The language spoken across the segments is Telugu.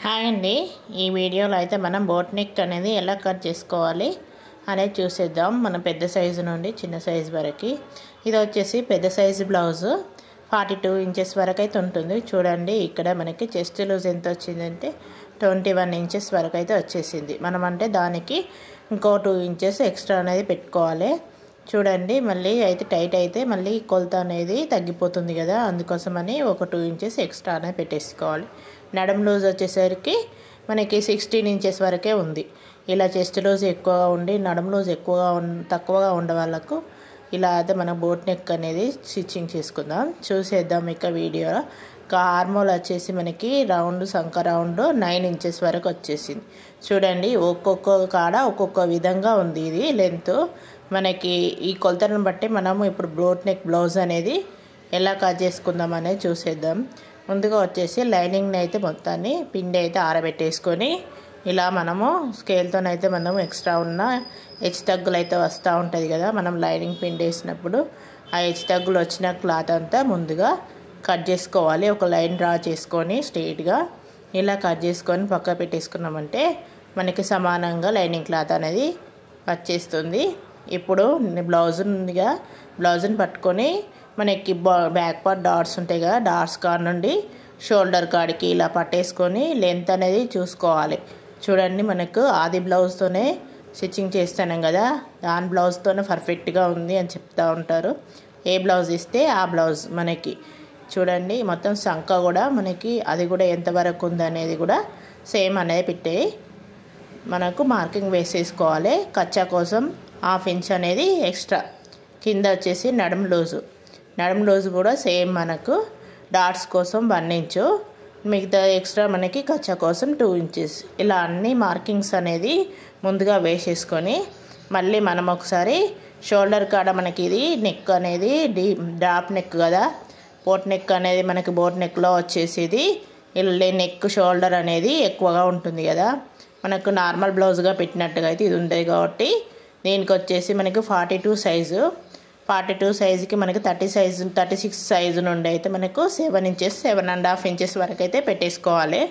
హాయ్ అండి. ఈ వీడియోలో అయితే మనం బోట్ నెక్ అనేది ఎలా కట్ చేసుకోవాలి అనేది చూసేద్దాం. మన పెద్ద సైజు నుండి చిన్న సైజు వరకు. ఇది వచ్చేసి పెద్ద సైజు బ్లౌజు 42 ఇంచెస్ వరకు అయితే ఉంటుంది. చూడండి ఇక్కడ మనకి చెస్ట్ లూజ్ ఎంత వచ్చిందంటే 21 ఇంచెస్ వరకు అయితే వచ్చేసింది. మనం అంటే దానికి ఇంకో 2 ఇంచెస్ ఎక్స్ట్రా అనేది పెట్టుకోవాలి. చూడండి మళ్ళీ అయితే టైట్ అయితే మళ్ళీ కొలత అనేది తగ్గిపోతుంది కదా, అందుకోసమని ఒక 2 ఇంచెస్ ఎక్స్ట్రా అనేది పెట్టేసుకోవాలి. నడుం లూజ్ వచ్చేసరికి మనకి 16 ఇంచెస్ వరకే ఉంది. ఇలా చెస్ట్ లూజ్ ఎక్కువగా ఉండి నడుం లూజ్ తక్కువగా ఉండే వాళ్ళకు ఇలా అయితే మనం బోట్ నెక్ అనేది స్టిచ్చింగ్ చేసుకుందాం. చూసేద్దాం ఇక వీడియో. ఆర్మోల్ వచ్చేసి మనకి రౌండ్ సంక రౌండ్ 9 ఇంచెస్ వరకు వచ్చేసింది. చూడండి ఒక్కొక్క కాడ ఒక్కొక్క విధంగా ఉంది ఇది లెంత్. మనకి ఈ కొలతలను బట్టి మనము ఇప్పుడు బోట్ నెక్ బ్లౌజ్ అనేది ఎలా కట్ చేసుకుందాం అనేది చూసేద్దాం. ముందుగా వచ్చేసి లైనింగ్ని అయితే మొత్తాన్ని పిండి అయితే ఆరబెట్టేసుకొని ఇలా మనము స్కేల్తోనైతే మనము ఎక్స్ట్రా ఉన్న హెచ్చు తగ్గులు అయితే వస్తూ ఉంటుంది కదా, మనం లైనింగ్ పిండి వేసినప్పుడు ఆ హెచ్చు తగ్గులు వచ్చిన క్లాత్ అంతా ముందుగా కట్ చేసుకోవాలి. ఒక లైన్ డ్రా చేసుకొని స్ట్రెయిట్గా ఇలా కట్ చేసుకొని పక్క పెట్టేసుకున్నామంటే మనకి సమానంగా లైనింగ్ క్లాత్ అనేది వచ్చేస్తుంది. ఇప్పుడు బ్లౌజ్ని పట్టుకొని మనకి బ్యాక్ పార్ట్ డాట్స్ ఉంటాయి కదా, డాట్స్ కాడ నుండి షోల్డర్ కాడికి ఇలా పట్టేసుకొని లెంత్ అనేది చూసుకోవాలి. చూడండి మనకు ఆది బ్లౌజ్తోనే స్టిచ్చింగ్ చేస్తాను కదా, దాని బ్లౌజ్తోనే పర్ఫెక్ట్గా ఉంది అని చెప్తూ ఉంటారు. ఏ బ్లౌజ్ ఇస్తే ఆ బ్లౌజ్ మనకి చూడండి మొత్తం సంక కూడా మనకి అది కూడా ఎంతవరకు ఉంది అనేది కూడా సేమ్ అనేది పెట్టి మనకు మార్కింగ్ వేసేసుకోవాలి. కచ్చా కోసం 1/2 ఇంచ్ అనేది ఎక్స్ట్రా. కింద వచ్చేసి నడుం లూజు కూడా సేమ్ మనకు డాట్స్ కోసం 1 ఇంచు, మిగతా ఎక్స్ట్రా మనకి కచ్చా కోసం 2 ఇంచెస్. ఇలా అన్ని మార్కింగ్స్ అనేది ముందుగా వేసేసుకొని మళ్ళీ మనం ఒకసారి షోల్డర్ కాడ మనకి ఇది నెక్ అనేది డ్రాప్ నెక్ కదా, బోట్ నెక్ అనేది మనకి బోట్ నెక్లో వచ్చేసేది ఇలా నెక్ షోల్డర్ అనేది ఎక్కువగా ఉంటుంది కదా, మనకు నార్మల్ బ్లౌజ్గా పెట్టినట్టుగా అయితే ఇది ఉంటుంది కాబట్టి దీనికి వచ్చేసి మనకి 42 సైజుకి మనకి 36 సైజు నుండి అయితే మనకు 7 ఇంచెస్ 7.5 ఇంచెస్ వరకు అయితే పెట్టేసుకోవాలి.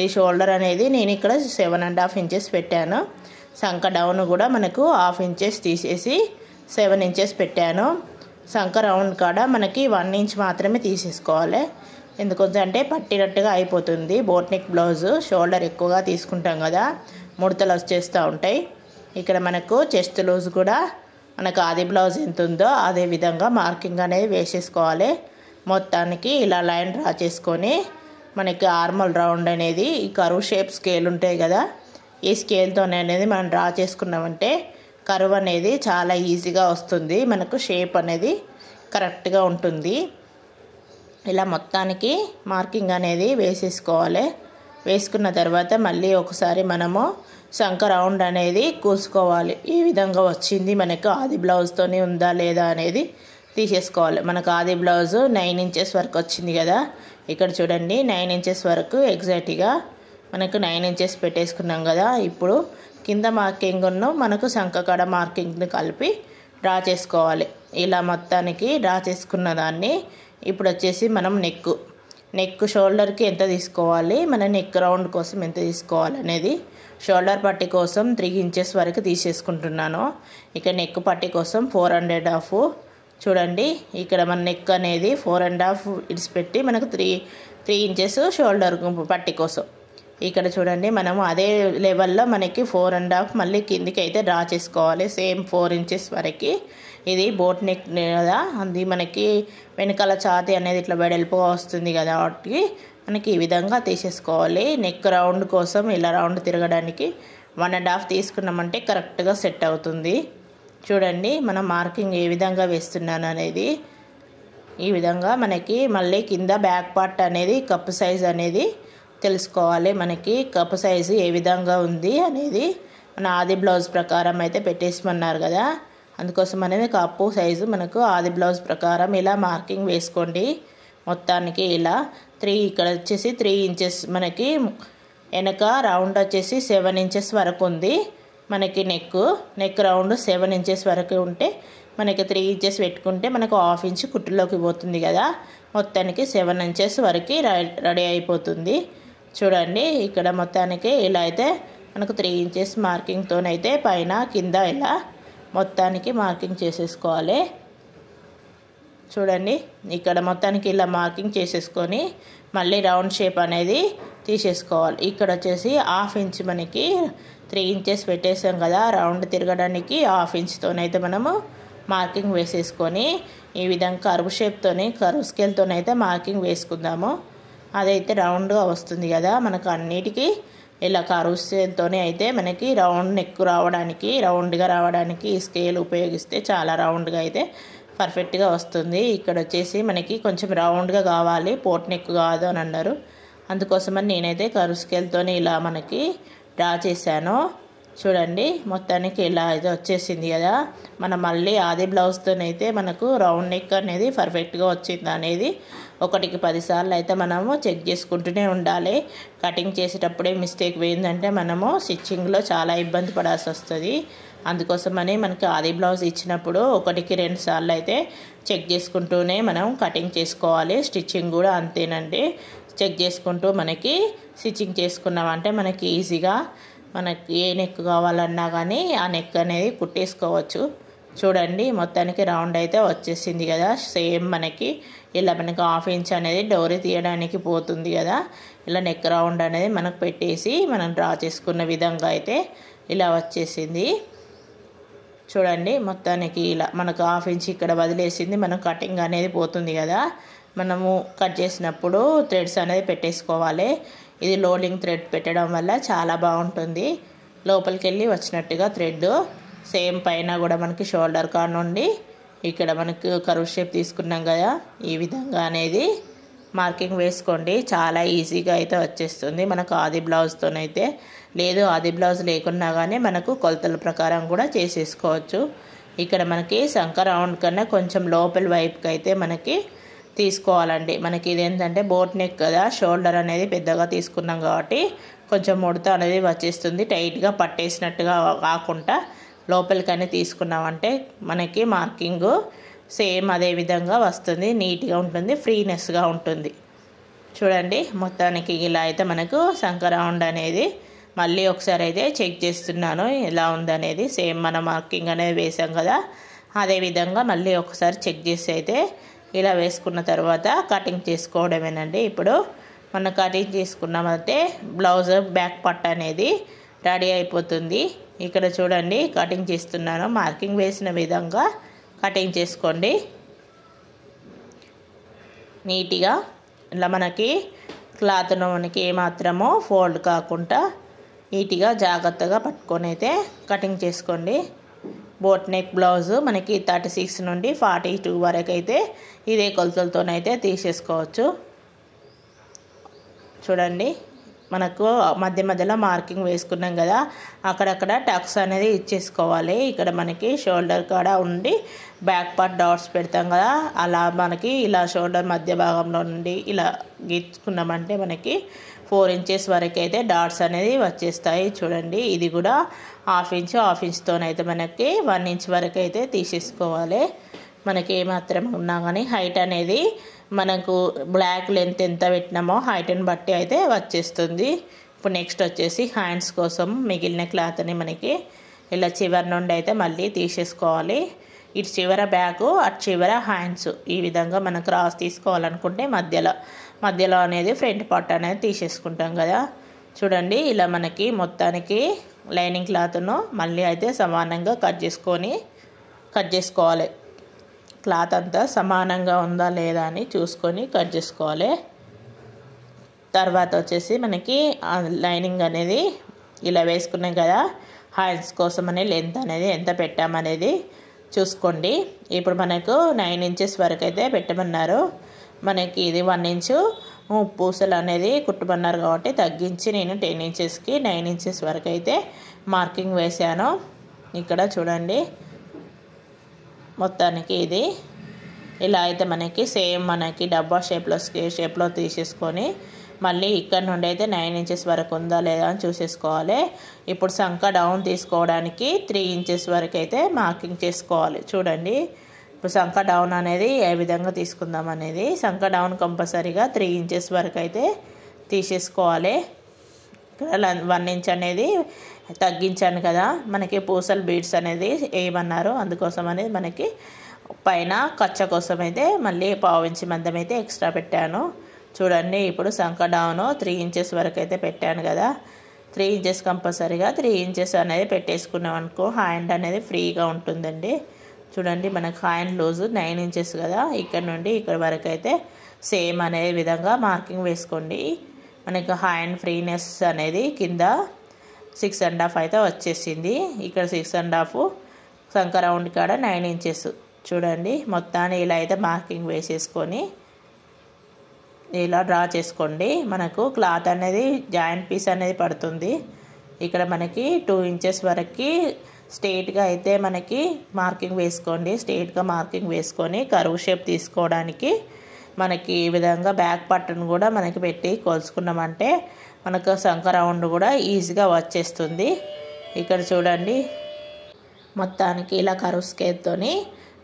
ఈ షోల్డర్ అనేది నేను ఇక్కడ 7.5 ఇంచెస్ పెట్టాను. సంక డౌన్ కూడా మనకు 1/2 ఇంచెస్ తీసేసి 7 ఇంచెస్ పెట్టాను. సంక రౌండ్ కాడ మనకి 1 ఇంచ్ మాత్రమే తీసేసుకోవాలి, ఎందుకంటే పట్టినట్టుగా అయిపోతుంది. బోట్ నెక్ బ్లౌజ్ షోల్డర్ ఎక్కువగా తీసుకుంటాం కదా, ముడతలు వచ్చేస్తూ ఉంటాయి. ఇక్కడ మనకు చెస్ట్ లూజ్ కూడా మనకు ఆది బ్లౌజ్ ఎంత ఉందో అదే విధంగా మార్కింగ్ అనేది వేసేసుకోవాలి. మొత్తానికి ఇలా లైన్ డ్రా చేసుకొని మనకి ఆర్మల్ రౌండ్ అనేది ఈ కరువు షేప్ స్కేల్ ఉంటాయి కదా, ఈ స్కేల్తోనే అనేది మనం డ్రా చేసుకున్నామంటే కరువు అనేది చాలా ఈజీగా వస్తుంది, మనకు షేప్ అనేది కరెక్ట్గా ఉంటుంది. ఇలా మొత్తానికి మార్కింగ్ అనేది వేసేసుకోవాలి. వేసుకున్న తర్వాత మళ్ళీ ఒకసారి మనము సంక రౌండ్ అనేది కూసుకోవాలి. ఈ విధంగా వచ్చింది మనకు ఆది బ్లౌజ్తోనే ఉందా లేదా అనేది తీసేసుకోవాలి. మనకు ఆది బ్లౌజ్ 9 ఇంచెస్ వరకు వచ్చింది కదా, ఇక్కడ చూడండి 9 ఇంచెస్ వరకు ఎగ్జాక్ట్గా మనకు 9 ఇంచెస్ పెట్టేసుకున్నాం కదా. ఇప్పుడు కింద మార్కింగ్ మనకు సంక కాడ మార్కింగ్ని కలిపి డ్రా చేసుకోవాలి. ఇలా మొత్తానికి డ్రా చేసుకున్న దాన్ని ఇప్పుడు వచ్చేసి మనం నెక్ షోల్డర్కి ఎంత తీసుకోవాలి, మన నెక్ రౌండ్ కోసం ఎంత తీసుకోవాలి అనేది షోల్డర్ పట్టి కోసం 3 ఇంచెస్ వరకు తీసేసుకుంటున్నాను. ఇక నెక్ పట్టి కోసం 4.5. చూడండి ఇక్కడ మన నెక్ అనేది 4.5 ఇడిచిపెట్టి మనకు 3 ఇంచెస్ షోల్డర్ పట్టి కోసం. ఇక్కడ చూడండి మనము అదే లెవెల్లో మనకి 4.5 మళ్ళీ కిందికి అయితే డ్రా చేసుకోవాలి, సేమ్ 4 ఇంచెస్ వరకు. ఇది బోట్ నెక్ కదా, అది మనకి వెనకాల ఛాతీ అనేది ఇట్లా వెడల్పుగా వస్తుంది కదా, వాటికి మనకి ఈ విధంగా తీసేసుకోవాలి. నెక్ రౌండ్ కోసం ఇలా రౌండ్ తిరగడానికి 1.5 తీసుకున్నామంటే కరెక్ట్గా సెట్ అవుతుంది. చూడండి మనం మార్కింగ్ ఏ విధంగా వేస్తున్నాను అనేది. ఈ విధంగా మనకి మళ్ళీ కింద బ్యాక్ పార్ట్ అనేది కప్ సైజ్ అనేది తెలుసుకోవాలి. మనకి కప్ సైజు ఏ విధంగా ఉంది అనేది మన ఆది బ్లౌజ్ ప్రకారం అయితే పెట్టేసమన్నారు కదా, అందుకోసం అనేది కప్పు సైజు మనకు ఆది బ్లౌజ్ ప్రకారం ఇలా మార్కింగ్ వేసుకోండి. మొత్తానికి ఇలా ఇక్కడ వచ్చేసి 3 ఇంచెస్ మనకి వెనక రౌండ్ వచ్చేసి 7 ఇంచెస్ వరకు ఉంది. మనకి నెక్ రౌండ్ 7 ఇంచెస్ వరకు ఉంటే మనకి 3 ఇంచెస్ పెట్టుకుంటే మనకు 1/2 ఇంచ్ కుట్టులోకి పోతుంది కదా, మొత్తానికి 7 ఇంచెస్ వరకు రెడీ అయిపోతుంది. చూడండి ఇక్కడ మొత్తానికి ఇలా అయితే మనకు 3 ఇంచెస్ మార్కింగ్తోనైతే పైన కింద ఇలా మొత్తానికి మార్కింగ్ చేసేసుకోవాలి. చూడండి ఇక్కడ మొత్తానికి ఇలా మార్కింగ్ చేసేసుకొని మళ్ళీ రౌండ్ షేప్ అనేది తీసేసుకోవాలి. ఇక్కడ వచ్చేసి 1/2 ఇంచ్ మనకి 3 ఇంచెస్ పెట్టేసాం కదా, రౌండ్ తిరగడానికి 1/2 ఇంచ్తోనైతే మనము మార్కింగ్ వేసేసుకొని ఈ విధంగా కర్వ్ షేప్తోని కర్వ్ స్కేల్తోనైతే మార్కింగ్ వేసుకుందాము. అదైతే రౌండ్గా వస్తుంది కదా మనకు అన్నిటికీ. ఇలా కర్వ్ స్కేల్తోనే అయితే మనకి రౌండ్ నెక్ రావడానికి రౌండ్గా రావడానికి ఈ స్కేల్ ఉపయోగిస్తే చాలా రౌండ్గా అయితే పర్ఫెక్ట్గా వస్తుంది. ఇక్కడ వచ్చేసి మనకి కొంచెం రౌండ్గా కావాలి, పోట్ నెక్ కాదు అని అన్నారు. అందుకోసమని నేనైతే కర్వ్ స్కేల్తోనే ఇలా మనకి డ్రా చేశాను. చూడండి మొత్తానికి ఇలా అయితే వచ్చేసింది కదా. మనం మళ్ళీ ఆది బ్లౌజ్తోనైతే మనకు రౌండ్ నెక్ అనేది పర్ఫెక్ట్గా వచ్చింది అనేది 1కి 10 సార్లు అయితే మనము చెక్ చేసుకుంటూనే ఉండాలి. కటింగ్ చేసేటప్పుడే మిస్టేక్ పోయిందంటే మనము స్టిచ్చింగ్లో చాలా ఇబ్బంది పడాల్సి వస్తుంది. అందుకోసమని మనకి ఆది బ్లౌజ్ ఇచ్చినప్పుడు 1కి 2 సార్లు అయితే చెక్ చేసుకుంటూనే మనం కటింగ్ చేసుకోవాలి. స్టిచ్చింగ్ కూడా అంతేనండి, చెక్ చేసుకుంటూ మనకి స్టిచ్చింగ్ చేసుకున్నామంటే మనకి ఈజీగా మనకి ఏ నెక్ కావాలన్నా కానీ ఆ నెక్ అనేది కుట్టేసుకోవచ్చు. చూడండి మొత్తానికి రౌండ్ అయితే వచ్చేసింది కదా. సేమ్ మనకి ఇలా మనకు 1/2 ఇంచ్ అనేది డోరీ తీయడానికి పోతుంది కదా, ఇలా నెక్ రౌండ్ అనేది మనకు పెట్టేసి మనం డ్రా చేసుకున్న విధంగా అయితే ఇలా వచ్చేసింది. చూడండి మొత్తానికి ఇలా మనకు 1/2 ఇంచ్ ఇక్కడ వదిలేసింది, మనం కటింగ్ అనేది పోతుంది కదా. మనము కట్ చేసినప్పుడు థ్రెడ్స్ అనేది పెట్టేసుకోవాలి. ఇది లోడింగ్ థ్రెడ్ పెట్టడం వల్ల చాలా బాగుంటుంది. లోపలికి వెళ్ళి వచ్చినట్టుగా థ్రెడ్ సేమ్ పైన కూడా మనకి షోల్డర్ కాడ నుండి ఇక్కడ మనకు కర్వ్ షేప్ తీసుకున్నాం కదా, ఈ విధంగా అనేది మార్కింగ్ వేసుకోండి. చాలా ఈజీగా అయితే వచ్చేస్తుంది మనకు ఆది బ్లౌజ్తోనైతే. లేదు ఆది బ్లౌజ్ లేకున్నా కానీ మనకు కొలతల ప్రకారం కూడా చేసేసుకోవచ్చు. ఇక్కడ మనకి సంక రౌండ్ కన్నా కొంచెం లోపల వైపుకి అయితే మనకి తీసుకోవాలండి. మనకి ఇది ఏంటంటే బోట్ నెక్ కదా, షోల్డర్ అనేది పెద్దగా తీసుకున్నాం కాబట్టి కొంచెం ముడత అనేది వచ్చేస్తుంది. టైట్గా పట్టేసినట్టుగా కాకుండా లోపలికనే తీసుకున్నామంటే మనకి మార్కింగ్ సేమ్ అదే విధంగా వస్తుంది, నీట్గా ఉంటుంది, ఫ్రీనెస్గా ఉంటుంది. చూడండి మొత్తానికి ఇలా అయితే మనకు సంక రౌండ్ అనేది మళ్ళీ ఒకసారి అయితే చెక్ చేస్తున్నాను ఎలా ఉందనేది. సేమ్ మన మార్కింగ్ అనేది వేసాం కదా, అదేవిధంగా మళ్ళీ ఒకసారి చెక్ చేసి అయితే ఇలా వేసుకున్న తర్వాత కటింగ్ చేసుకోవడమేనండి. ఇప్పుడు మనం కటింగ్ చేసుకున్నామంటే బ్లౌజ్ బ్యాక్ పట్ట అనేది రెడీ అయిపోతుంది. ఇక్కడ చూడండి కటింగ్ చేస్తున్నాను, మార్కింగ్ వేసిన విధంగా కటింగ్ చేసుకోండి నీట్గా. ఇలా మనకి క్లాత్ను మనకి ఏమాత్రమో ఫోల్డ్ కాకుండా నీట్గా జాగ్రత్తగా పట్టుకొని అయితే కటింగ్ చేసుకోండి. బోట్ నెక్ బ్లౌజ్ మనకి 36 నుండి 42 వరకు అయితే ఇదే కొలతలతోనైతే తీసేసుకోవచ్చు. చూడండి మనకు మధ్య మధ్యలో మార్కింగ్ వేసుకున్నాం కదా, అక్కడక్కడ టక్స్ అనేది ఇచ్చేసుకోవాలి. ఇక్కడ మనకి షోల్డర్ కాడ ఉండి బ్యాక్ పార్ట్ డాట్స్ పెడతాం కదా, అలా మనకి ఇలా షోల్డర్ మధ్య భాగంలో నుండి ఇలా గీసుకున్నామంటే మనకి 4 ఇంచెస్ వరకు అయితే డాట్స్ అనేది వచ్చేస్తాయి. చూడండి ఇది కూడా 1/2 ఇంచ్తోనైతే మనకి 1 ఇంచ్ వరకు అయితే తీసేసుకోవాలి. మనకి ఏమాత్రం ఉన్నా కానీ హైట్ అనేది మనకు బ్లాక్ లెంత్ ఎంత పెట్టినామో హైట్ని బట్టి అయితే వచ్చేస్తుంది. ఇప్పుడు నెక్స్ట్ వచ్చేసి హ్యాండ్స్ కోసం మిగిలిన క్లాత్ని మనకి ఇలా చివరి నుండి అయితే మళ్ళీ తీసేసుకోవాలి. ఇటు చివర బ్యాక్ అటు చివర హ్యాండ్స్ ఈ విధంగా మనం క్రాస్ తీసుకోవాలనుకుంటే మధ్యలో అనేది ఫ్రంట్ పార్ట్ అనేది తీసేసుకుంటాం కదా. చూడండి ఇలా మనకి మొత్తానికి లైనింగ్ క్లాత్ను మళ్ళీ అయితే సమానంగా కట్ చేసుకోవాలి. క్లాత్ అంతా సమానంగా ఉందా లేదా అని చూసుకొని కట్ చేసుకోవాలి. తర్వాత వచ్చేసి మనకి లైనింగ్ అనేది ఇలా వేసుకున్నాం కదా, హ్యాండ్స్ కోసం అనే లెంత్ అనేది ఎంత పెట్టామనేది చూసుకోండి. ఇప్పుడు మనకు 9 ఇంచెస్ వరకు అయితే పెట్టమన్నారు. మనకి ఇది 1 ఇంచు పూసలు అనేది కుట్టమన్నారు కాబట్టి తగ్గించి నేను 10 ఇంచెస్కి 9 ఇంచెస్ వరకు అయితే మార్కింగ్ వేశాను. ఇక్కడ చూడండి మొత్తానికి ఇది ఇలా అయితే మనకి సేమ్ మనకి డబ్బా షేప్లో స్క్వేర్ షేప్లో తీసేసుకొని మళ్ళీ ఇక్కడ నుండి అయితే 9 ఇంచెస్ వరకు ఉందా లేదా అని చూసేసుకోవాలి. ఇప్పుడు సంక డౌన్ తీసుకోవడానికి 3 ఇంచెస్ వరకు అయితే మార్కింగ్ చేసుకోవాలి. చూడండి ఇప్పుడు సంక డౌన్ అనేది ఏ విధంగా తీసుకుందాం అనేది, సంక డౌన్ కంపల్సరీగా 3 ఇంచెస్ వరకు అయితే తీసేసుకోవాలి. ఇక్కడ 1 ఇంచ్ అనేది తగ్గించాను కదా, మనకి పూసల బీడ్స్ అనేది వేయమన్నారు, అందుకోసం అనేది మనకి పైన కచ్చ కోసం అయితే మళ్ళీ 1/2 ఇంచ్ మందం అయితే ఎక్స్ట్రా పెట్టాను. చూడండి ఇప్పుడు సంక డౌను 3 ఇంచెస్ వరకు అయితే పెట్టాను కదా, 3 ఇంచెస్ కంపల్సరీగా 3 ఇంచెస్ అనేది పెట్టేసుకున్నాం అనుకో హ్యాండ్ అనేది ఫ్రీగా ఉంటుందండి. చూడండి మనకు హ్యాండ్ లూజు 9 ఇంచెస్ కదా, ఇక్కడ నుండి ఇక్కడ వరకు అయితే సేమ్ అనే విధంగా మార్కింగ్ వేసుకోండి. మనకు హ్యాండ్ ఫ్రీనెస్ అనేది కింద 6.5 అయితే వచ్చేసింది. ఇక్కడ 6.5 సంక రౌండ్ కాడ 9 ఇంచెస్. చూడండి మొత్తాన్ని ఇలా అయితే మార్కింగ్ వేసేసుకొని ఇలా డ్రా చేసుకోండి. మనకు క్లాత్ అనేది జాయింట్ పీస్ అనేది పడుతుంది. ఇక్కడ మనకి 2 ఇంచెస్ వరకు స్ట్రైట్గా అయితే మనకి మార్కింగ్ వేసుకోండి. స్ట్రైట్గా మార్కింగ్ వేసుకొని కర్వ్ షేప్ తీసుకోవడానికి మనకి ఈ విధంగా బ్యాక్ పట్టును కూడా మనకి పెట్టి కొలుసుకున్నామంటే మనకు సంక రౌండ్ కూడా ఈజీగా వచ్చేస్తుంది. ఇక్కడ చూడండి మొత్తానికి ఇలా కర్వ్ స్కేల్తోని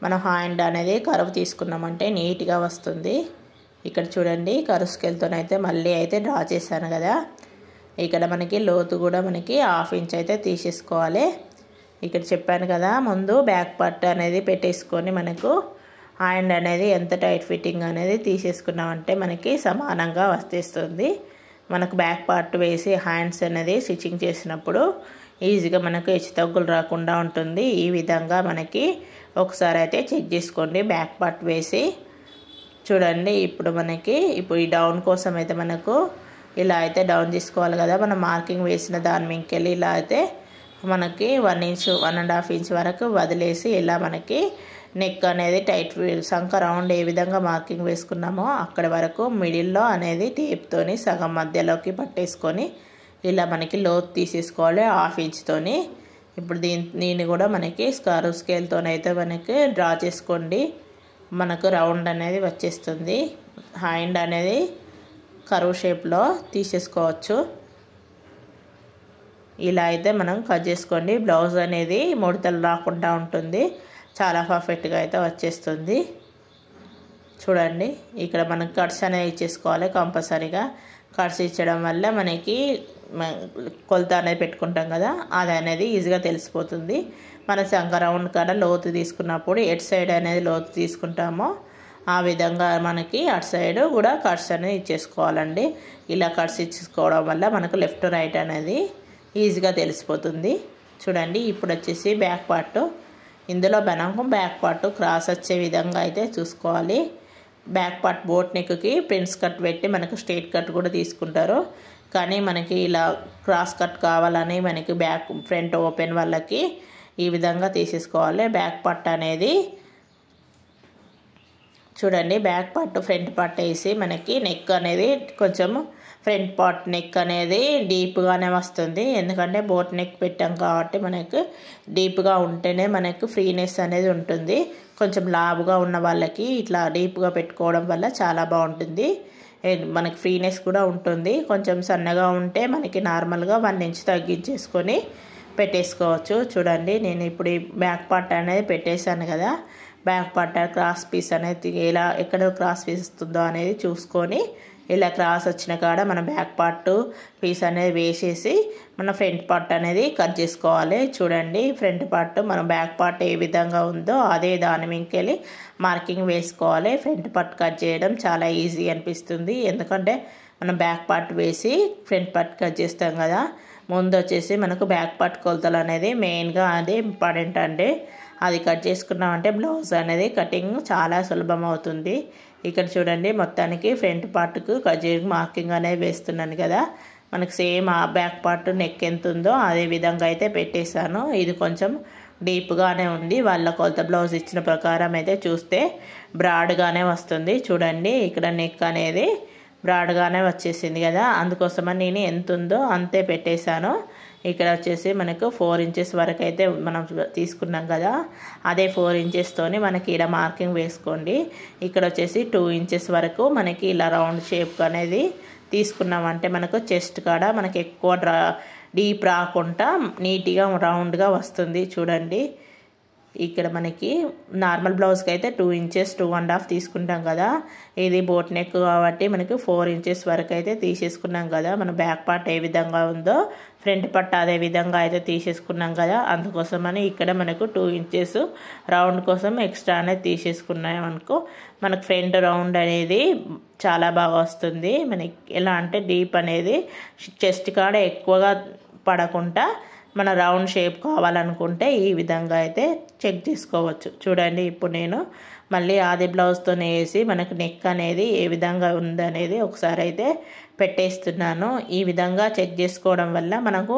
మనం హ్యాండ్ అనేది కర్వ్ తీసుకున్నామంటే నీట్గా వస్తుంది. ఇక్కడ చూడండి కర్వ్ స్కేల్తోనైతే మళ్ళీ అయితే డ్రా చేశాను కదా, ఇక్కడ మనకి లోతు కూడా మనకి 1/2 ఇంచ్ అయితే తీసేసుకోవాలి. ఇక్కడ చెప్పాను కదా ముందు బ్యాక్ పార్ట్ అనేది పెట్టేసుకొని మనకు హ్యాండ్ అనేది ఎంత టైట్ ఫిట్టింగ్ అనేది తీసేసుకున్నామంటే మనకి సమానంగా వచ్చేస్తుంది. మనకు బ్యాక్ పార్ట్ వేసి హ్యాండ్స్ అనేది స్టిచ్చింగ్ చేసినప్పుడు ఈజీగా మనకు హెచ్చు తగ్గులు రాకుండా ఉంటుంది. ఈ విధంగా మనకి ఒకసారి అయితే చెక్ చేసుకోండి బ్యాక్ పార్ట్ వేసి. చూడండి ఇప్పుడు మనకి ఇప్పుడు ఈ డౌన్ కోసం అయితే మనకు ఇలా అయితే డౌన్ తీసుకోవాలి కదా, మనం మార్కింగ్ వేసిన దాని మీదకెళ్ళి ఇలా అయితే మనకి 1 ఇంచ్ 1.5 ఇంచ్ వరకు వదిలేసి ఇలా మనకి నెక్ అనేది టైట్ సంక రౌండ్ ఏ విధంగా మార్కింగ్ వేసుకున్నామో అక్కడ వరకు మిడిల్లో అనేది టేప్తోని సగం మధ్యలోకి పట్టేసుకొని ఇలా మనకి లోతు తీసేసుకోవాలి 1/2 ఇంచ్తోని. ఇప్పుడు దీన్ని కూడా మనకి కర్వ్ స్కేల్తోనైతే మనకి డ్రా చేసుకోండి. మనకు రౌండ్ అనేది వచ్చేస్తుంది. హ్యాండ్ అనేది కర్వ్ షేప్లో తీసేసుకోవచ్చు. ఇలా అయితే మనం కట్ చేసుకోండి. బ్లౌజ్ అనేది ముడతలు రాకుండా ఉంటుంది, చాలా పర్ఫెక్ట్గా అయితే వచ్చేస్తుంది. చూడండి ఇక్కడ మనం కట్స్ అనేవి ఇచ్చేసుకోవాలి కంపల్సరీగా. కట్స్ ఇచ్చడం వల్ల మనకి కొలత అనేది పెట్టుకుంటాం కదా, అది అనేది ఈజీగా తెలిసిపోతుంది. మన సంక రౌండ్ కాడ లోతు తీసుకున్నప్పుడు ఎటు సైడ్ అనేది లోతు తీసుకుంటామో ఆ విధంగా మనకి అటు సైడ్ కూడా కట్స్ అనేది ఇచ్చేసుకోవాలండి. ఇలా కట్స్ ఇచ్చేసుకోవడం వల్ల మనకు లెఫ్ట్ రైట్ అనేది ఈజీగా తెలిసిపోతుంది. చూడండి ఇప్పుడు వచ్చేసి బ్యాక్ పార్ట్, ఇందులో మనకు బ్యాక్ పార్ట్ క్రాస్ వచ్చే విధంగా అయితే చూసుకోవాలి. బ్యాక్ పార్ట్ బోట్ నెక్కి ప్రిన్స్ కట్ పెట్టి మనకు స్ట్రైట్ కట్ కూడా తీసుకుంటారు, కానీ మనకి ఇలా క్రాస్ కట్ కావాలని మనకి బ్యాక్ ఫ్రంట్ ఓపెన్ వాళ్ళకి ఈ విధంగా తీసేసుకోవాలి. బ్యాక్ పార్ట్ అనేది చూడండి బ్యాక్ పార్ట్ ఫ్రంట్ పార్ట్ వేసి మనకి నెక్ అనేది కొంచెం ఫ్రంట్ పార్ట్ నెక్ అనేది డీప్గానే వస్తుంది. ఎందుకంటే బోట్ నెక్ పెట్టాం కాబట్టి మనకు డీప్గా ఉంటేనే మనకు ఫ్రీనెస్ అనేది ఉంటుంది. కొంచెం లావుగా ఉన్న వాళ్ళకి ఇట్లా డీప్గా పెట్టుకోవడం వల్ల చాలా బాగుంటుంది, మనకి ఫ్రీనెస్ కూడా ఉంటుంది. కొంచెం సన్నగా ఉంటే మనకి నార్మల్గా 1 ఇంచ్ తగ్గించేసుకొని పెట్టేసుకోవచ్చు. చూడండి నేను ఇప్పుడు ఈ బ్యాక్ పార్ట్ అనేది పెట్టేశాను కదా, బ్యాక్ పార్ట్ క్రాస్ పీస్ అనేది ఎలా ఎక్కడ క్రాస్ పీస్ వస్తుందో అనేది చూసుకొని ఇలా క్రాస్ వచ్చిన కాడ మన బ్యాక్ పార్ట్ పీస్ అనేది వేసేసి మన ఫ్రంట్ పార్ట్ అనేది కట్ చేసుకోవాలి. చూడండి ఫ్రంట్ పార్ట్ మన బ్యాక్ పార్ట్ ఏ విధంగా ఉందో అదే దాని మీదకెళ్ళి మార్కింగ్ వేసుకోవాలి. ఫ్రంట్ పార్ట్ కట్ చేయడం చాలా ఈజీ అనిపిస్తుంది, ఎందుకంటే మనం బ్యాక్ పార్ట్ వేసి ఫ్రంట్ పార్ట్ కట్ చేస్తాం కదా. ముందు వచ్చేసి మనకు బ్యాక్ పార్ట్ కొలతలు అనేది మెయిన్గా అది ఇంపార్టెంట్ అండి. అది కట్ చేసుకున్నామంటే బ్లౌజ్ అనేది కటింగ్ చాలా సులభం అవుతుంది. ఇక్కడ చూడండి మొత్తానికి ఫ్రంట్ పార్ట్కు మార్కింగ్ అనేది వేస్తున్నాను కదా, మనకు సేమ్ ఆ బ్యాక్ పార్ట్ నెక్ ఎంత ఉందో అదే విధంగా అయితే పెట్టేశాను. ఇది కొంచెం డీప్గానే ఉంది, వాళ్ళ కొలత బ్లౌజ్ ఇచ్చిన ప్రకారం అయితే చూస్తే బ్రాడ్గానే వస్తుంది. చూడండి ఇక్కడ నెక్ అనేది బ్రాడ్గానే వచ్చేసింది కదా, అందుకోసమని నేను ఎంత ఉందో అంతే పెట్టేశాను. ఇక్కడ వచ్చేసి మనకు 4 ఇంచెస్ వరకు అయితే మనం తీసుకున్నాం కదా, అదే 4 ఇంచెస్తోని మనకి ఇలా మార్కింగ్ వేసుకోండి. ఇక్కడ వచ్చేసి 2 ఇంచెస్ వరకు మనకి ఇలా రౌండ్ షేప్ అనేది తీసుకున్నామంటే మనకు చెస్ట్ కాడ మనకి ఎక్కువ డీప్ రాకుండా నీట్గా రౌండ్గా వస్తుంది. చూడండి ఇక్కడ మనకి నార్మల్ బ్లౌజ్కి అయితే 2 ఇంచెస్ 2.5 తీసుకుంటాం కదా, ఇది బోట్ నెక్ కాబట్టి మనకి 4 ఇంచెస్ వరకు అయితే తీసేసుకున్నాం కదా. మన బ్యాక్ పార్ట్ ఏ విధంగా ఉందో ఫ్రంట్ పార్ట్ అదే విధంగా అయితే తీసేసుకున్నాం కదా. అందుకోసమని ఇక్కడ మనకు 2 ఇంచెస్ రౌండ్ కోసం ఎక్స్ట్రా అనేది తీసేసుకున్నాం అనుకో, మనకు ఫ్రంట్ రౌండ్ అనేది చాలా బాగా వస్తుంది. మనకి ఎలా అంటే డీప్ అనేది చెస్ట్ కాడ ఎక్కువగా పడకుండా మన రౌండ్ షేప్ కావాలనుకుంటే ఈ విధంగా అయితే చెక్ చేసుకోవచ్చు. చూడండి, ఇప్పుడు నేను మళ్ళీ ఆది బ్లౌజ్తోనే వేసి మనకు నెక్ అనేది ఏ విధంగా ఉందనేది ఒకసారి అయితే పెట్టేస్తున్నాను. ఈ విధంగా చెక్ చేసుకోవడం వల్ల మనకు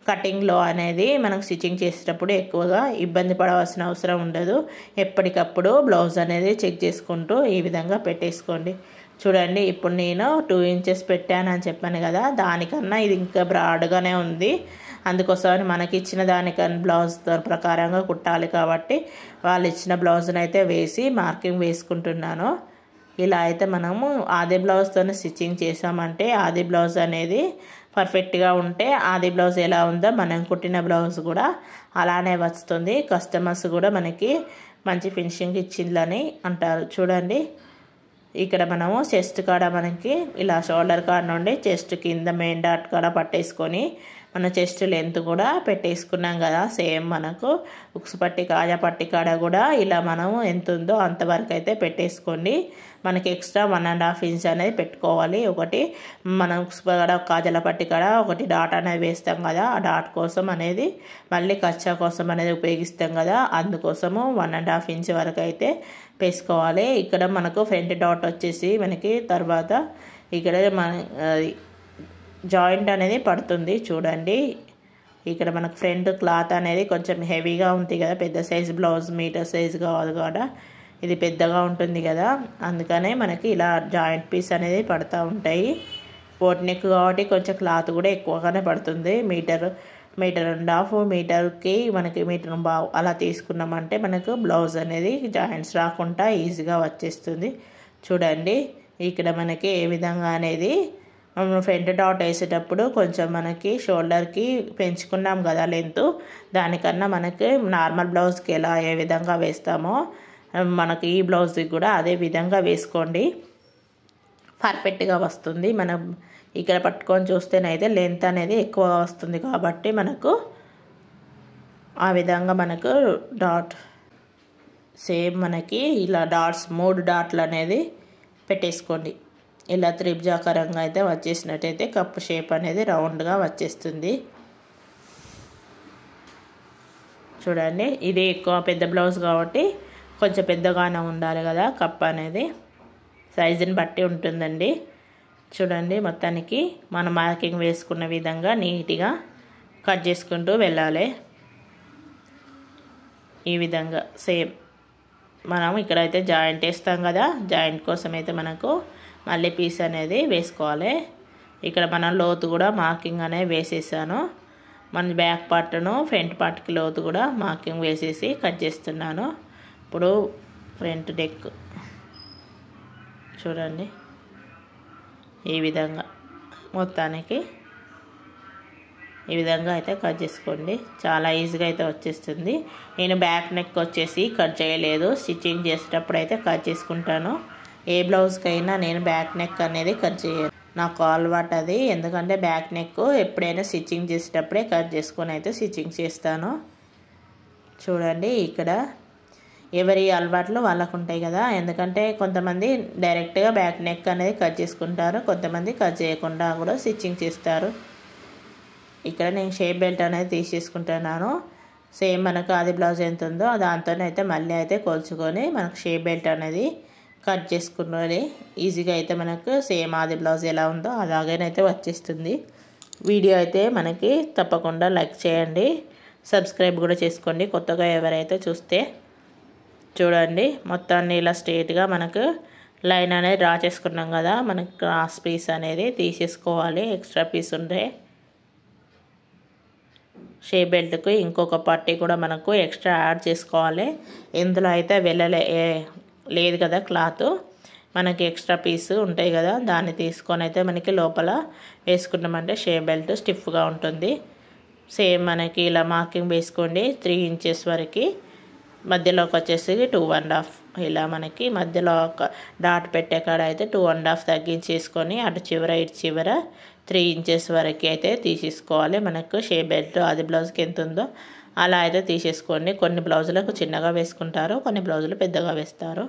కటింగ్లో అనేది మనకు స్టిచ్చింగ్ చేసేటప్పుడు ఎక్కువగా ఇబ్బంది పడవలసిన అవసరం ఉండదు. ఎప్పటికప్పుడు బ్లౌజ్ అనేది చెక్ చేసుకుంటూ ఈ విధంగా పెట్టేసుకోండి. చూడండి, ఇప్పుడు నేను 2 ఇంచెస్ పెట్టానని చెప్పాను కదా, దానికన్నా ఇది ఇంకా బ్రాడ్గానే ఉంది. అందుకోసమని మనకి ఇచ్చిన దానికన్నా బ్లౌజ్ ప్రకారంగా కుట్టాలి కాబట్టి వాళ్ళు ఇచ్చిన బ్లౌజ్ని అయితే వేసి మార్కింగ్ వేసుకుంటున్నాను. ఇలా అయితే మనము ఆది బ్లౌజ్తో స్టిచ్చింగ్ చేసామంటే ఆది బ్లౌజ్ అనేది పర్ఫెక్ట్గా ఉంటే ఆది బ్లౌజ్ ఎలా ఉందో మనం కుట్టిన బ్లౌజ్ కూడా అలానే వస్తుంది. కస్టమర్స్ కూడా మనకి మంచి ఫినిషింగ్ ఇచ్చిందని అంటారు. చూడండి, ఇక్కడ మనము చెస్ట్ కాడ మనకి ఇలా షోల్డర్ కాడ నుండి చెస్ట్ కింద మెయిన్ డాట్ కాడ పట్టేసుకొని మన చెస్ట్ లెంత్ కూడా పెట్టేసుకున్నాం కదా. సేమ్ మనకు ఉక్స్ పట్టి కాజా పట్టి కాడ కూడా ఇలా మనము ఎంత ఉందో అంతవరకు అయితే పెట్టేసుకోండి. మనకి ఎక్స్ట్రా 1.5 ఇంచ్ అనేది పెట్టుకోవాలి. ఒకటి మనం ఉక్స్ కాడ కాజాల పట్టి కాడ ఒకటి డాట్ అనేది వేస్తాం కదా, ఆ డాట్ కోసం అనేది మళ్ళీ కచ్చా కోసం అనేది ఉపయోగిస్తాం కదా, అందుకోసము 1.5 ఇంచ్ వరకు అయితే వేసుకోవాలి. ఇక్కడ మనకు ఫ్రంట్ డాట్ వచ్చేసి మనకి తర్వాత ఇక్కడ మన జాయింట్ అనేది పడుతుంది. చూడండి, ఇక్కడ మనకు ఫ్రంట్ క్లాత్ అనేది కొంచెం హెవీగా ఉంది కదా, పెద్ద సైజ్ బ్లౌజ్ మీటర్ సైజ్ కావాలి కదా, ఇది పెద్దగా ఉంటుంది కదా, అందుకనే మనకి ఇలా జాయింట్ పీస్ అనేది పడుతూ ఉంటాయి. బోట్ నెక్ కాబట్టి కొంచెం క్లాత్ కూడా ఎక్కువగానే పడుతుంది. మీటర్ 1.5 మీటర్కి మనకి 1.5 మీటర్ అలా తీసుకున్నామంటే మనకు బ్లౌజ్ అనేది జాయింట్స్ రాకుండా ఈజీగా వచ్చేస్తుంది. చూడండి, ఇక్కడ మనకి ఏ విధంగా అనేది ఫ్రంట్ డాట్ వేసేటప్పుడు కొంచెం మనకి షోల్డర్కి పెంచుకున్నాం కదా లెంత్, దానికన్నా మనకి నార్మల్ బ్లౌజ్కి ఎలా ఏ విధంగా వేస్తామో మనకి ఈ బ్లౌజ్కి కూడా అదే విధంగా వేసుకోండి, పర్ఫెక్ట్గా వస్తుంది. మనం ఇక్కడ పట్టుకొని చూస్తేనైతే లెంత్ అనేది ఎక్కువగా వస్తుంది కాబట్టి మనకు ఆ విధంగా మనకు డాట్ సేమ్ మనకి ఇలా డాట్స్ 3 డాట్లు అనేది పెట్టేసుకోండి. ఇలా త్రిభుజాకారంగా అయితే వచ్చేసినట్టయితే కప్పు షేప్ అనేది రౌండ్గా వచ్చేస్తుంది. చూడండి, ఇది ఎక్కువ పెద్ద బ్లౌజ్ కాబట్టి కొంచెం పెద్దగానే ఉండాలి కదా, కప్ అనేది సైజుని బట్టి ఉంటుందండి. చూడండి, మొత్తానికి మనం మార్కింగ్ వేసుకున్న విధంగా నీట్గా కట్ చేసుకుంటూ వెళ్ళాలి. ఈ విధంగా సేమ్ మనం ఇక్కడైతే జాయింట్ వేస్తాం కదా, జాయింట్ కోసం అయితే మనకు మళ్ళీ పీస్ అనేది వేసుకోవాలి. ఇక్కడ మనం లోతు కూడా మార్కింగ్ అనేది వేసేసాను. మన బ్యాక్ పార్ట్ను ఫ్రంట్ పార్ట్కి లోతు కూడా మార్కింగ్ వేసేసి కట్ చేస్తున్నాను. ఇప్పుడు ఫ్రంట్ నెక్ చూడండి, ఈ విధంగా మొత్తానికి ఈ విధంగా అయితే కట్ చేసుకోండి. చాలా ఈజీగా అయితే వచ్చేస్తుంది. నేను బ్యాక్ నెక్ వచ్చేసి కట్ చేయలేదు, స్టిచ్చింగ్ చేసేటప్పుడు అయితే కట్ చేసుకుంటాను. ఏ బ్లౌజ్కైనా నేను బ్యాక్ నెక్ అనేది కట్ చేయను, నాకు అలవాటు అది. ఎందుకంటే బ్యాక్ నెక్ ఎప్పుడైనా స్టిచ్చింగ్ చేసేటప్పుడే కట్ చేసుకొని అయితే స్టిచ్చింగ్ చేస్తాను. చూడండి, ఇక్కడ ఎవరి అలవాట్లు వాళ్ళకు ఉంటాయి కదా, ఎందుకంటే కొంతమంది డైరెక్ట్గా బ్యాక్ నెక్ అనేది కట్ చేసుకుంటారు, కొంతమంది కట్ చేయకుండా కూడా స్టిచ్చింగ్ చేస్తారు. ఇక్కడ నేను షేప్ బెల్ట్ అనేది తీసేసుకుంటున్నాను. సేమ్ మనకు ఆది బ్లౌజ్ ఎంత ఉందో దాంతోనైతే మళ్ళీ అయితే కొలుచుకొని మనకు షేప్ బెల్ట్ అనేది కట్ చేసుకున్నది ఈజీగా అయితే మనకు సేమ్ ఆది బ్లౌజ్ ఎలా ఉందో అలాగేనైతే వచ్చేస్తుంది. వీడియో అయితే మనకి తప్పకుండా లైక్ చేయండి, సబ్స్క్రైబ్ కూడా చేసుకోండి కొత్తగా ఎవరైతే చూస్తే. చూడండి, మొత్తాన్ని ఇలా స్ట్రేట్గా మనకు లైన్ అనేది డ్రా చేసుకున్నాం కదా, మనకు క్రాస్ పీస్ అనేది తీసేసుకోవాలి. ఎక్స్ట్రా పీస్ ఉంటే షేప్ బెల్ట్కి ఇంకొక పట్టీ కూడా మనకు ఎక్స్ట్రా యాడ్ చేసుకోవాలి. ఇందులో అయితే లేదు కదా క్లాత్, మనకి ఎక్స్ట్రా పీస్ ఉంటాయి కదా, దాన్ని తీసుకొని అయితే మనకి లోపల వేసుకున్నామంటే షేప్ బెల్ట్ స్టిఫ్గా ఉంటుంది. సేమ్ మనకి ఇలా మార్కింగ్ వేసుకోండి 3 ఇంచెస్ వరకు మధ్యలోకి వచ్చేసి 2.5 ఇలా మనకి మధ్యలో ఒక డాట్ పెట్టే కాడ అయితే 2.5 తగ్గించేసుకొని అటు చివర ఇటు చివర 3 ఇంచెస్ వరకు అయితే తీసేసుకోవాలి. మనకు షేప్ బెల్ట్ ఆది బ్లౌజ్కి ఎంత ఉందో అలా అయితే తీసేసుకోండి. కొన్ని బ్లౌజులకు చిన్నగా వేసుకుంటారు, కొన్ని బ్లౌజులు పెద్దగా వేస్తారు.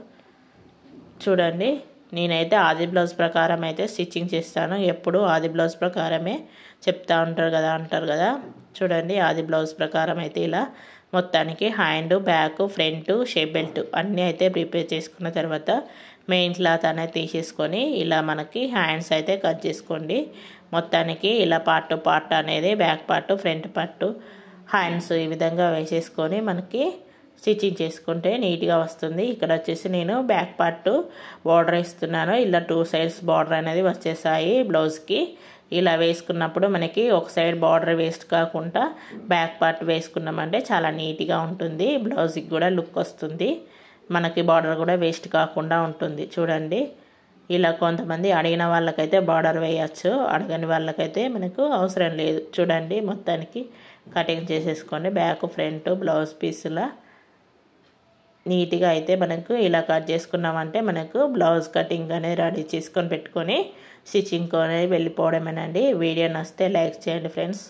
చూడండి, నేనైతే ఆది బ్లౌజ్ ప్రకారం అయితే స్టిచ్చింగ్ చేస్తాను. ఎప్పుడు ఆది బ్లౌజ్ ప్రకారమే చెప్తా అంటారు కదా. చూడండి, ఆది బ్లౌజ్ ప్రకారం అయితే ఇలా మొత్తానికి hand, back, front, shape belt అన్నీ అయితే ప్రిపేర్ చేసుకున్న తర్వాత మెయిన్ క్లాత్ అనేది తీసేసుకొని ఇలా మనకి హ్యాండ్స్ అయితే కట్ చేసుకోండి. మొత్తానికి ఇలా పార్ట్ టు పార్ట్ అనేది back part, front part, hands ఈ విధంగా వేసేసుకొని మనకి స్టిచ్చింగ్ చేసుకుంటే నీట్గా వస్తుంది. ఇక్కడ వచ్చేసి నేను బ్యాక్ పార్ట్ బార్డర్ ఇస్తున్నాను. ఇలా 2 సైడ్స్ బార్డర్ అనేది వచ్చేసాయి బ్లౌజ్కి. ఇలా వేసుకున్నప్పుడు మనకి ఒక సైడ్ బార్డర్ వేస్ట్ కాకుండా బ్యాక్ పార్ట్ వేసుకున్నామంటే చాలా నీట్గా ఉంటుంది. బ్లౌజ్కి కూడా లుక్ వస్తుంది, మనకి బార్డర్ కూడా వేస్ట్ కాకుండా ఉంటుంది. చూడండి, ఇలా కొంతమంది అడిగిన వాళ్ళకైతే బార్డర్ వేయచ్చు, అడగని వాళ్ళకైతే మనకు అవసరం లేదు. చూడండి, మొత్తానికి కటింగ్ చేసేసుకొని బ్యాక్ ఫ్రంట్ బ్లౌజ్ పీసులా నీట్గా అయితే మనకు ఇలా కట్ చేసుకున్నామంటే మనకు బ్లౌజ్ కటింగ్ అనేది రెడీ చేసుకొని పెట్టుకొని స్టిచ్చింగ్ అనేది వెళ్ళిపోవడమేనండి. వీడియో నచ్చితే లైక్ చేయండి ఫ్రెండ్స్.